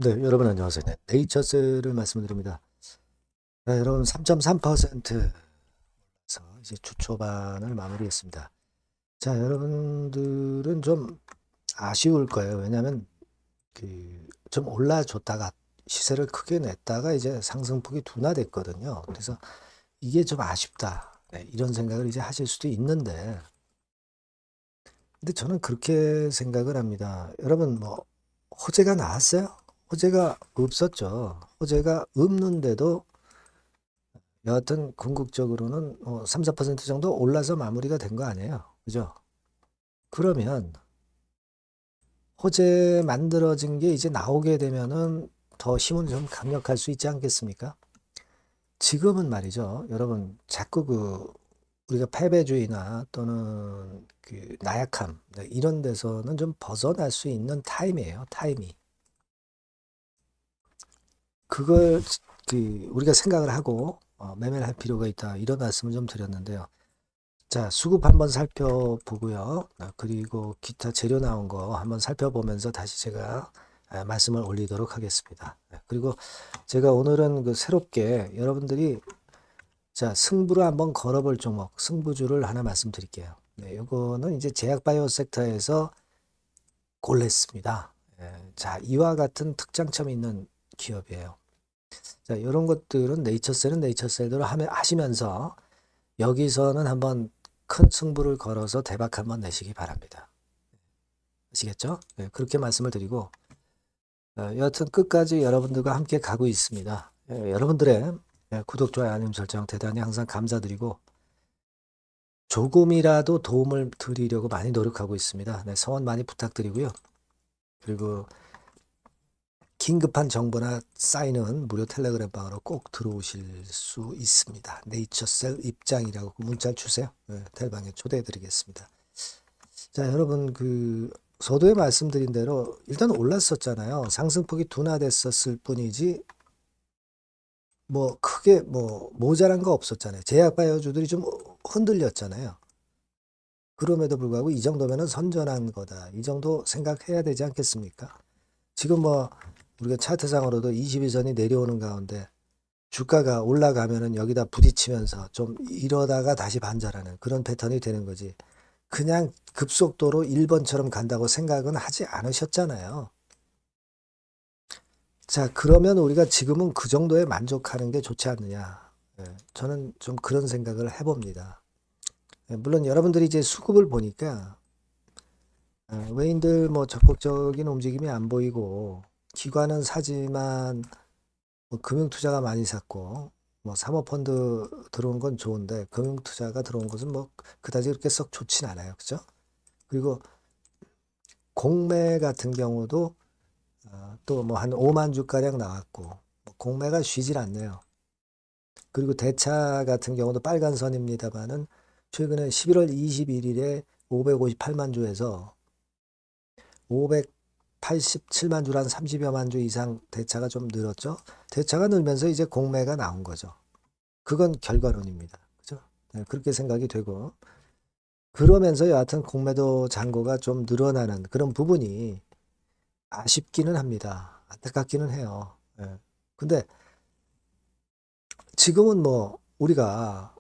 네, 여러분 안녕하세요. 네, 네이처셀을 말씀드립니다. 네, 여러분 3.3%에서 이제 주 초반을 마무리했습니다. 자, 여러분들은 좀 아쉬울 거예요. 왜냐하면 좀 올라줬다가 시세를 크게 냈다가 이제 상승폭이 둔화됐거든요. 그래서 이게 좀 아쉽다. 네, 이런 생각을 이제 하실 수도 있는데, 근데 저는 그렇게 생각을 합니다. 여러분 뭐 호재가 나왔어요? 호재가 없었죠. 호재가 없는데도 여하튼 궁극적으로는 3~4% 정도 올라서 마무리가 된 거 아니에요. 그죠? 그러면 호재 만들어진 게 이제 나오게 되면은 더 힘은 좀 강력할 수 있지 않겠습니까? 지금은 말이죠. 여러분, 자꾸 우리가 패배주의나 또는 나약함, 네, 이런 데서는 좀 벗어날 수 있는 타임이에요. 타임이. 그걸 우리가 생각을 하고 매매를 할 필요가 있다. 이런 말씀을 좀 드렸는데요. 자, 수급 한번 살펴보고요. 그리고 기타 재료 나온 거 한번 살펴보면서 다시 제가 말씀을 올리도록 하겠습니다. 그리고 제가 오늘은 새롭게 여러분들이 자, 승부를 한번 걸어볼 종목, 승부주를 하나 말씀드릴게요. 네, 요거는 이제 제약바이오 섹터에서 골랐습니다. 자, 이와 같은 특장점이 있는 기업이에요. 자, 이런 것들은 네이처셀은 네이처셀대로 하시면서 여기서는 한번 큰 승부를 걸어서 대박 한번 내시기 바랍니다. 아시겠죠? 네, 그렇게 말씀을 드리고 여하튼 끝까지 여러분들과 함께 가고 있습니다. 여러분들의 구독, 좋아요, 알림 설정 대단히 항상 감사드리고 조금이라도 도움을 드리려고 많이 노력하고 있습니다. 네, 성원 많이 부탁드리고요. 그리고 긴급한 정보나 사인은 무료 텔레그램 방으로 꼭 들어오실 수 있습니다. 네이처셀 입장이라고 문자 주세요. 네, 텔방에 초대해 드리겠습니다. 자, 여러분 서두에 말씀드린 대로 일단 올랐었잖아요. 상승폭이 둔화됐었을 뿐이지 뭐 크게 뭐 모자란 거 없었잖아요. 제약바이오주들이 좀 흔들렸잖아요. 그럼에도 불구하고 이 정도면은 선전한 거다. 이 정도 생각해야 되지 않겠습니까? 지금 뭐 우리가 차트상으로도 22선이 내려오는 가운데 주가가 올라가면은 여기다 부딪히면서 좀 이러다가 다시 반전하는 그런 패턴이 되는 거지. 그냥 급속도로 1번처럼 간다고 생각은 하지 않으셨잖아요. 자, 그러면 우리가 지금은 그 정도에 만족하는 게 좋지 않느냐. 저는 좀 그런 생각을 해봅니다. 물론 여러분들이 이제 수급을 보니까 외인들 뭐 적극적인 움직임이 안 보이고 기관은 사지만 뭐 금융투자가 많이 샀고 뭐 사모펀드 들어온 건 좋은데 금융투자가 들어온 것은 뭐 그다지 그렇게 썩 좋진 않아요. 그죠? 그리고 공매 같은 경우도 또 뭐 한 5만 주가량 나왔고 뭐 공매가 쉬질 않네요. 그리고 대차 같은 경우도 빨간 선입니다만은 최근에 11월 21일에 558만 주에서 587만 주란 30여만 주 이상 대차가 좀 늘었죠. 대차가 늘면서 이제 공매가 나온 거죠. 그건 결과론입니다. 그죠? 네, 그렇게 생각이 되고 그러면서 여하튼 공매도 잔고가 좀 늘어나는 그런 부분이 아쉽기는 합니다. 안타깝기는 해요. 예. 근데 지금은 뭐 우리가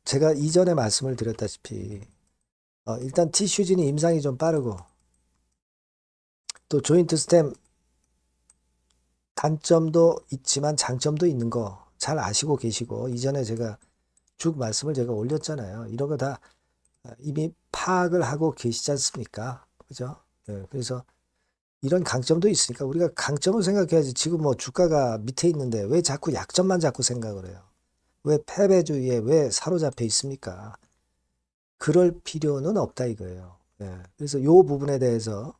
제가 이전에 말씀을 드렸다시피 일단 티슈진이 임상이 좀 빠르고 또 조인트 스템 단점도 있지만 장점도 있는 거 잘 아시고 계시고 이전에 제가 쭉 말씀을 제가 올렸잖아요. 이런 거 다 이미 파악을 하고 계시지 않습니까? 그죠? 그래서 이런 강점도 있으니까 우리가 강점을 생각해야지. 지금 뭐 주가가 밑에 있는데 왜 자꾸 약점만 자꾸 생각을 해요? 왜 패배주의에 왜 사로잡혀 있습니까? 그럴 필요는 없다 이거예요. 그래서 요 부분에 대해서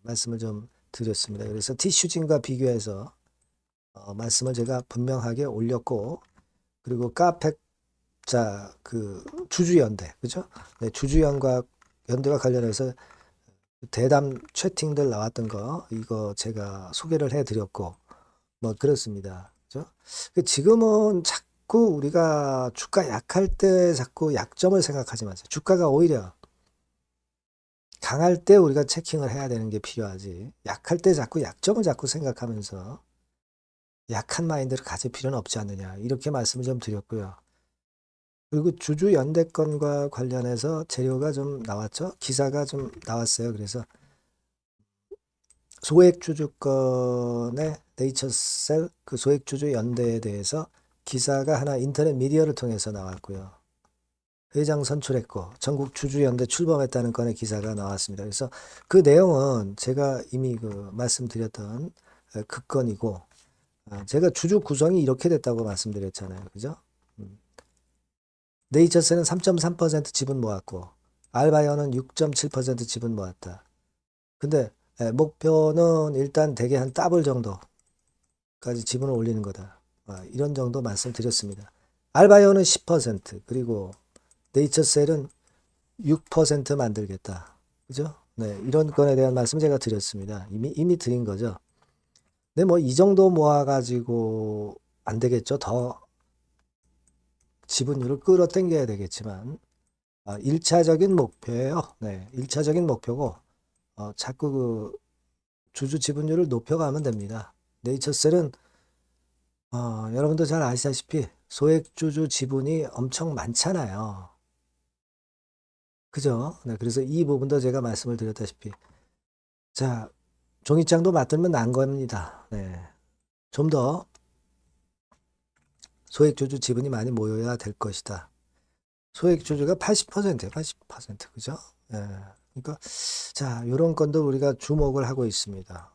말씀을 좀 드렸습니다. 그래서 티슈진과 비교해서 말씀을 제가 분명하게 올렸고 그리고 카펙 주주연대 그죠? 네, 주주연과 연대와 관련해서 대담 채팅들 나왔던 거 이거 제가 소개를 해드렸고 뭐 그렇습니다. 그죠? 지금은 자꾸 우리가 주가 약할 때 자꾸 약점을 생각하지 마세요. 주가가 오히려 강할 때 우리가 체킹을 해야 되는 게 필요하지. 약할 때 자꾸 약점을 자꾸 생각하면서 약한 마인드를 가질 필요는 없지 않느냐. 이렇게 말씀을 좀 드렸고요. 그리고 주주 연대권과 관련해서 재료가 좀 나왔죠. 기사가 좀 나왔어요. 그래서 소액주주권의 네이처셀 그 소액주주 연대에 대해서 기사가 하나 인터넷 미디어를 통해서 나왔고요. 회장 선출했고 전국 주주연대 출범했다는 건의 기사가 나왔습니다. 그래서 그 내용은 제가 이미 그 말씀드렸던 그 건이고 제가 주주 구성이 이렇게 됐다고 말씀드렸잖아요. 그죠? 네이처셀은 3.3% 지분 모았고 알바이어는 6.7% 지분 모았다. 근데 목표는 일단 대개 한 더블 정도까지 지분을 올리는 거다. 이런 정도 말씀드렸습니다. 알바이어는 10% 그리고 네이처셀은 6% 만들겠다. 그죠? 네, 이런 건에 대한 말씀 제가 드렸습니다. 이미 드린 거죠. 근데 뭐 이 정도 모아가지고 안 되겠죠. 더 지분율을 끌어당겨야 되겠지만 1차적인 목표예요. 네, 1차적인 목표고 자꾸 그 주주 지분율을 높여가면 됩니다. 네이처셀은 여러분도 잘 아시다시피 소액주주 지분이 엄청 많잖아요. 그죠? 네, 그래서 이 부분도 제가 말씀을 드렸다시피 자, 종이장도 맞들면 난 겁니다. 네. 좀 더 소액주주 지분이 많이 모여야 될 것이다. 소액주주가 80%예요. 80%. 그죠? 예. 그러니까 자, 요런 건도 우리가 주목을 하고 있습니다.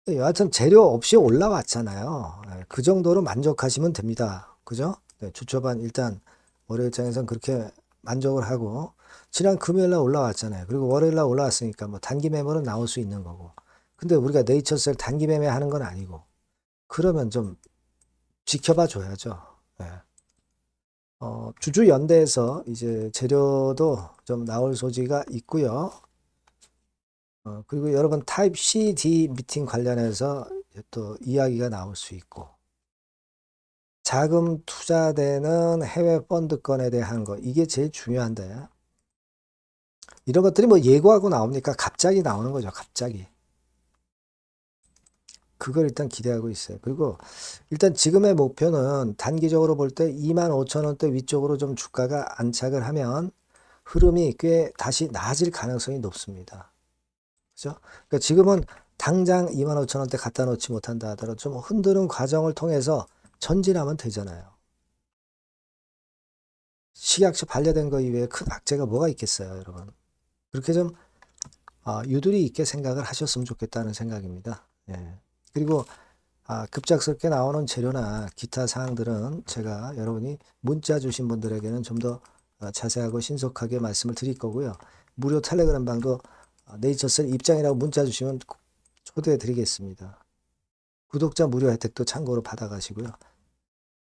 여하튼 재료 없이 올라왔잖아요. 예, 그 정도로 만족하시면 됩니다. 그죠? 네, 주초반 일단 월요일장에선 그렇게 만족을 하고 지난 금요일날 올라왔잖아요. 그리고 월요일날 올라왔으니까 뭐 단기 매매는 나올 수 있는 거고. 근데 우리가 네이처셀 단기 매매 하는 건 아니고 그러면 좀 지켜봐 줘야죠. 예. 주주 연대에서 이제 재료도 좀 나올 소지가 있고요. 그리고 여러분 타입 CD 미팅 관련해서 또 이야기가 나올 수 있고 자금 투자되는 해외 펀드권에 대한 거 이게 제일 중요한데 이런 것들이 뭐 예고하고 나옵니까? 갑자기 나오는 거죠. 갑자기. 그걸 일단 기대하고 있어요. 그리고 일단 지금의 목표는 단기적으로 볼 때 25,000원대 위쪽으로 좀 주가가 안착을 하면 흐름이 꽤 다시 나아질 가능성이 높습니다. 그죠? 그러니까 지금은 당장 25,000원대 갖다 놓지 못한다 하더라도 좀 흔드는 과정을 통해서 전진하면 되잖아요. 식약처 반려된 거 이외에 큰 악재가 뭐가 있겠어요, 여러분? 그렇게 좀 유두리 있게 생각을 하셨으면 좋겠다는 생각입니다. 예. 그리고 급작스럽게 나오는 재료나 기타 사항들은 제가 여러분이 문자 주신 분들에게는 좀 더 자세하고 신속하게 말씀을 드릴 거고요. 무료 텔레그램 방도 네이처셀 입장이라고 문자 주시면 초대해 드리겠습니다. 구독자 무료 혜택도 참고로 받아가시고요.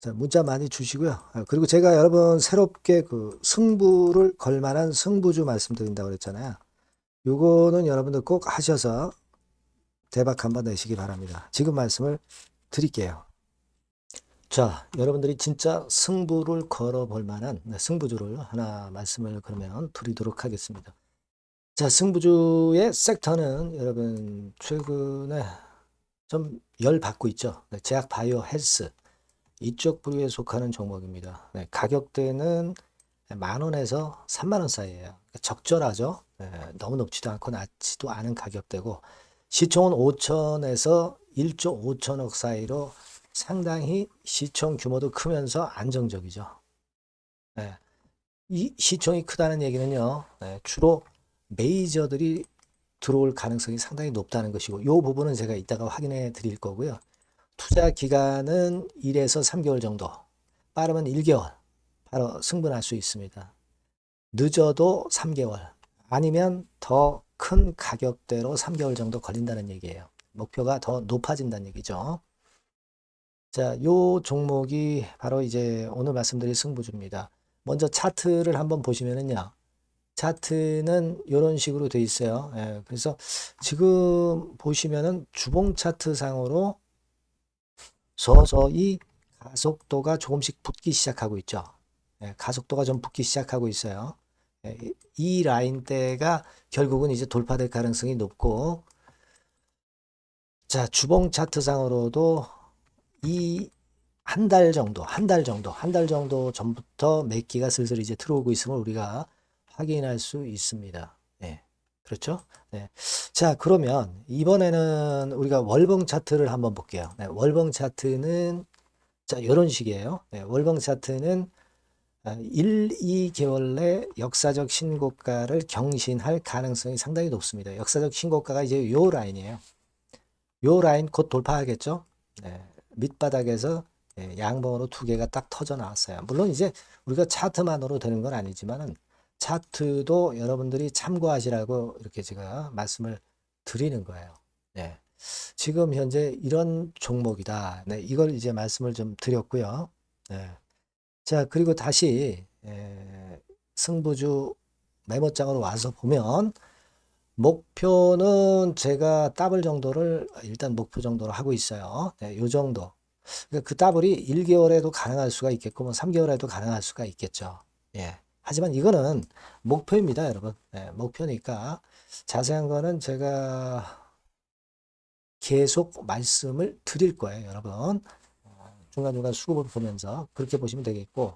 자, 문자 많이 주시고요. 그리고 제가 여러분 새롭게 그 승부를 걸 만한 승부주 말씀드린다고 그랬잖아요. 요거는 여러분들 꼭 하셔서 대박 한번 내시기 바랍니다. 지금 말씀을 드릴게요. 자, 여러분들이 진짜 승부를 걸어볼 만한 승부주를 하나 말씀을 그러면 드리도록 하겠습니다. 자, 승부주의 섹터는 여러분 최근에 좀 열 받고 있죠. 제약 바이오 헬스 이쪽 부류에 속하는 종목입니다. 가격대는 10,000원에서 30,000원 사이에요. 그러니까 적절하죠. 너무 높지도 않고 낮지도 않은 가격대고 시총은 5천에서 1조 5천억 사이로 상당히 시총 규모도 크면서 안정적이죠. 이 시총이 크다는 얘기는요. 주로 메이저들이 들어올 가능성이 상당히 높다는 것이고 이 부분은 제가 이따가 확인해 드릴 거고요. 투자 기간은 1에서 3개월 정도, 빠르면 1개월 바로 승분할 수 있습니다. 늦어도 3개월, 아니면 더 큰 가격대로 3개월 정도 걸린다는 얘기예요. 목표가 더 높아진다는 얘기죠. 자, 요 종목이 바로 이제 오늘 말씀드릴 승부주입니다. 먼저 차트를 한번 보시면은요. 차트는 이런 식으로 돼 있어요. 그래서 지금 보시면은 주봉 차트 상으로 서서히 가속도가 조금씩 붙기 시작하고 있죠. 가속도가 좀 붙기 시작하고 있어요. 이 라인대가 결국은 이제 돌파될 가능성이 높고, 자, 주봉 차트상으로도 이 한 달 정도 전부터 매기가 슬슬 이제 들어오고 있음을 우리가 확인할 수 있습니다. 네, 그렇죠? 네. 자, 그러면 이번에는 우리가 월봉 차트를 한번 볼게요. 네, 월봉 차트는 자, 이런 식이에요. 네, 월봉 차트는 1, 2개월 내 역사적 신고가를 경신할 가능성이 상당히 높습니다. 역사적 신고가가 이제 요 라인이에요. 요 라인 곧 돌파하겠죠? 네, 밑바닥에서 양봉으로 두 개가 딱 터져 나왔어요. 물론 이제 우리가 차트만으로 되는 건 아니지만은 차트도 여러분들이 참고하시라고 이렇게 제가 말씀을 드리는 거예요. 네. 지금 현재 이런 종목이다. 네, 이걸 이제 말씀을 좀 드렸고요. 네. 자, 그리고 다시 승부주 메모장으로 와서 보면 목표는 제가 더블 정도를 일단 목표 정도로 하고 있어요. 네, 요 정도. 그러니까 그 더블이 1개월에도 가능할 수가 있겠고 뭐 3개월에도 가능할 수가 있겠죠. 예. 하지만 이거는 목표입니다, 여러분. 네, 목표니까 자세한 거는 제가 계속 말씀을 드릴 거예요, 여러분. 중간중간 수급을 보면서 그렇게 보시면 되겠고.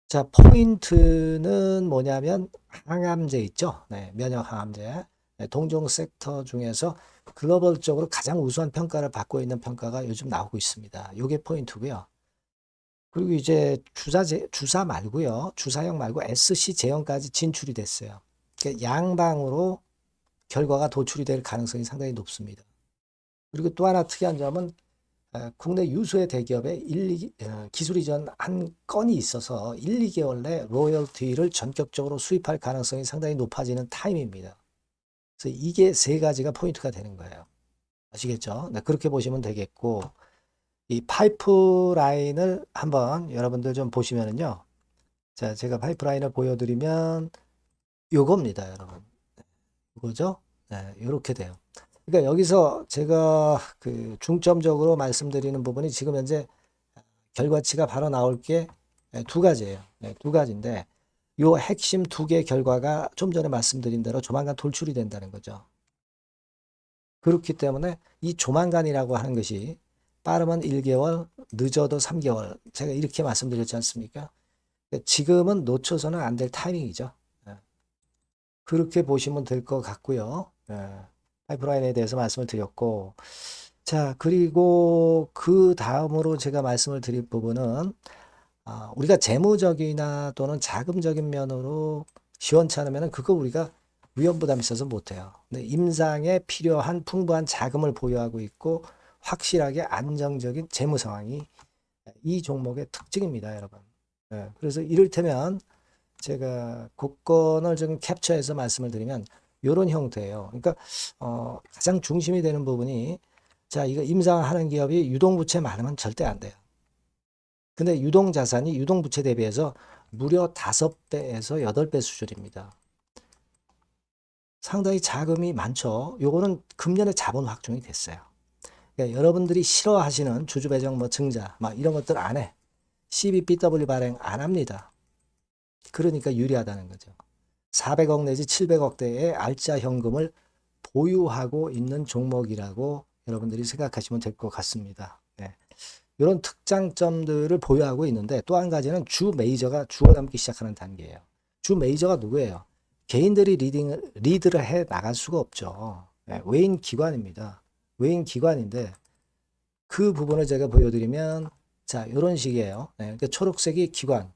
자, 포인트는 뭐냐면 항암제 있죠? 네, 면역 항암제. 네, 동종 섹터 중에서 글로벌적으로 가장 우수한 평가를 받고 있는 평가가 요즘 나오고 있습니다. 요게 포인트고요. 그리고 이제 주사 말고요. 주사형 말고 SC 제형까지 진출이 됐어요. 그러니까 양방으로 결과가 도출이 될 가능성이 상당히 높습니다. 그리고 또 하나 특이한 점은 국내 유수의 대기업에 기술 이전 한 건이 있어서 1, 2개월 내 로열티를 전격적으로 수입할 가능성이 상당히 높아지는 타임입니다. 그래서 이게 세 가지가 포인트가 되는 거예요. 아시겠죠? 네, 그렇게 보시면 되겠고, 이 파이프라인을 한번 여러분들 좀 보시면은요. 자, 제가 파이프라인을 보여드리면 요겁니다, 여러분. 이거죠? 네, 요렇게 돼요. 그러니까 여기서 제가 그 중점적으로 말씀드리는 부분이 지금 현재 결과치가 바로 나올 게 두 가지예요. 네, 두 가지인데 요 핵심 두 개 결과가 좀 전에 말씀드린 대로 조만간 돌출이 된다는 거죠. 그렇기 때문에 이 조만간이라고 하는 것이 빠르면 1개월, 늦어도 3개월. 제가 이렇게 말씀드렸지 않습니까? 지금은 놓쳐서는 안 될 타이밍이죠. 네. 그렇게 보시면 될 것 같고요. 파이프라인에 대해서 말씀을 드렸고, 자, 그리고 그 다음으로 제가 말씀을 드릴 부분은, 우리가 재무적이나 또는 자금적인 면으로 시원찮으면 그거 우리가 위험 부담이 있어서 못해요. 근데 임상에 필요한 풍부한 자금을 보유하고 있고, 확실하게 안정적인 재무 상황이 이 종목의 특징입니다, 여러분. 그래서 이를테면 제가 국권을 좀 캡처해서 말씀을 드리면 이런 형태예요. 그러니까 가장 중심이 되는 부분이 자, 이거 임상하는 기업이 유동부채 많으면 절대 안 돼요. 근데 유동자산이 유동부채 대비해서 무려 5배에서 8배 수준입니다. 상당히 자금이 많죠. 요거는 금년에 자본 확충이 됐어요. 그러니까 여러분들이 싫어하시는 주주배정 뭐 증자 막 이런 것들 안 해. CBBW 발행 안 합니다. 그러니까 유리하다는 거죠. 400억 내지 700억대의 알짜 현금을 보유하고 있는 종목이라고 여러분들이 생각하시면 될 것 같습니다. 네. 이런 특장점들을 보유하고 있는데 또 한 가지는 주 메이저가 주워담기 시작하는 단계예요. 주 메이저가 누구예요? 개인들이 리드를 해 나갈 수가 없죠. 네. 외인 기관입니다. 외인 기관인데 그 부분을 제가 보여드리면 자 이런 식이에요. 네. 그러니까 초록색이 기관,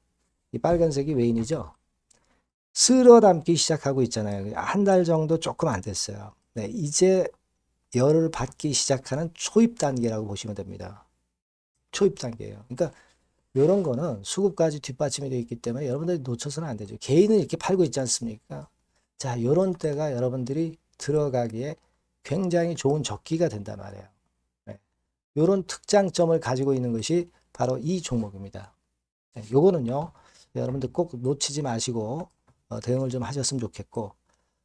이 빨간색이 외인이죠. 쓸어 담기 시작하고 있잖아요. 한 달 정도 조금 안 됐어요. 네, 이제 열을 받기 시작하는 초입 단계라고 보시면 됩니다. 초입 단계예요. 그러니까 이런 거는 수급까지 뒷받침이 되어 있기 때문에 여러분들이 놓쳐서는 안 되죠. 개인은 이렇게 팔고 있지 않습니까? 자, 이런 때가 여러분들이 들어가기에 굉장히 좋은 적기가 된단 말이에요. 네. 이런 특장점을 가지고 있는 것이 바로 이 종목입니다. 네, 요거는요, 여러분들 꼭 놓치지 마시고 대응을 좀 하셨으면 좋겠고,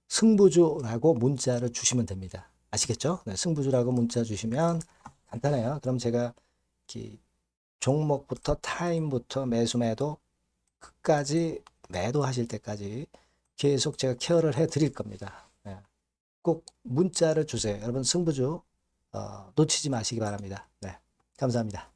승부주라고 문자를 주시면 됩니다. 아시겠죠? 네, 승부주라고 문자 주시면 간단해요. 그럼 제가 종목부터 타임부터 매수 매도 끝까지 매도하실 때까지 계속 제가 케어를 해 드릴 겁니다. 예. 꼭 문자를 주세요. 여러분 승부주 놓치지 마시기 바랍니다. 네, 감사합니다.